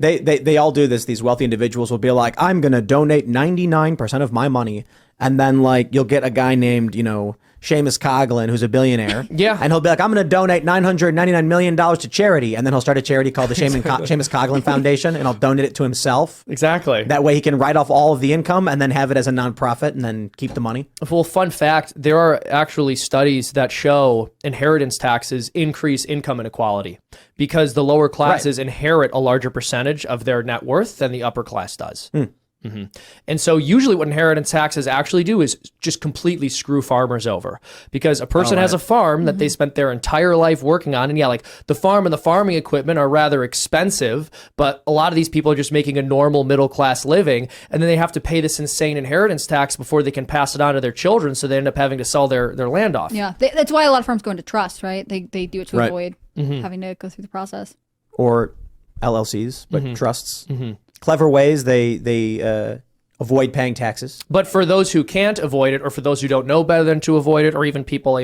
They all do this. These wealthy individuals will be like, I'm going to donate 99% of my money. And then like you'll get a guy named, Seamus Coughlin, who's a billionaire. Yeah. And he'll be like, I'm going to donate $999 million to charity. And then he'll start a charity called the Seamus Coughlin Foundation, and I'll donate it to himself. Exactly. That way he can write off all of the income and then have it as a nonprofit and then keep the money. Well, fun fact, there are actually studies that show inheritance taxes increase income inequality because the lower classes inherit a larger percentage of their net worth than the upper class does. And so usually what inheritance taxes actually do is just completely screw farmers over, because a person has a farm that they spent their entire life working on. And like the farm and the farming equipment are rather expensive, but a lot of these people are just making a normal middle class living. And then they have to pay this insane inheritance tax before they can pass it on to their children. So they end up having to sell their land off. Yeah. That's why a lot of farms go into trust, right? They do it to avoid having to go through the process. Or LLCs, but trusts. Clever ways they avoid paying taxes. But for those who can't avoid it, or for those who don't know better than to avoid it, or even people,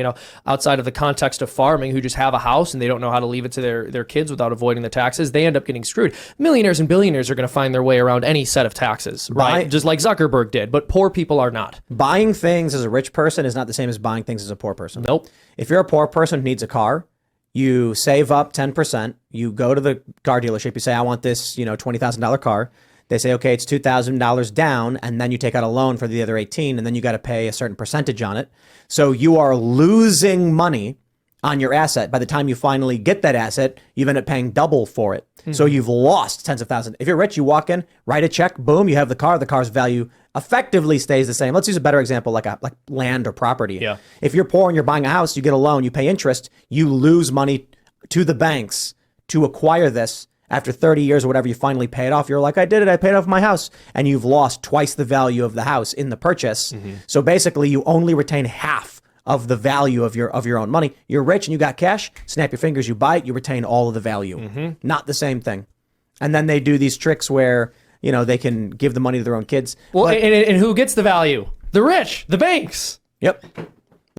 outside of the context of farming who just have a house and they don't know how to leave it to their kids without avoiding the taxes, they end up getting screwed. Millionaires and billionaires are going to find their way around any set of taxes, right? Just like Zuckerberg did, but poor people are not. Buying things as a rich person is not the same as buying things as a poor person. Nope. If you're a poor person who needs a car, you save up 10%, you go to the car dealership, you say, I want this, $20,000 car. They say, okay, it's $2,000 down, and then you take out a loan for the other 18, and then you got to pay a certain percentage on it. So you are losing money on your asset. By the time you finally get that asset, you've ended up paying double for it. So you've lost tens of thousands. If you're rich, you walk in, write a check, boom, you have the car. The car's value effectively stays the same. Let's use a better example, like land or property. Yeah. If you're poor and you're buying a house, you get a loan, you pay interest, you lose money to the banks to acquire this. After 30 years or whatever, you finally pay it off. You're like, I did it. I paid off my house. And you've lost twice the value of the house in the purchase. So basically, you only retain half of the value of your own money. You're rich and you got cash. Snap your fingers, you buy it, you retain all of the value. Not the same thing. And then they do these tricks where, they can give the money to their own kids. Well, and who gets the value? The rich, the banks. Yep.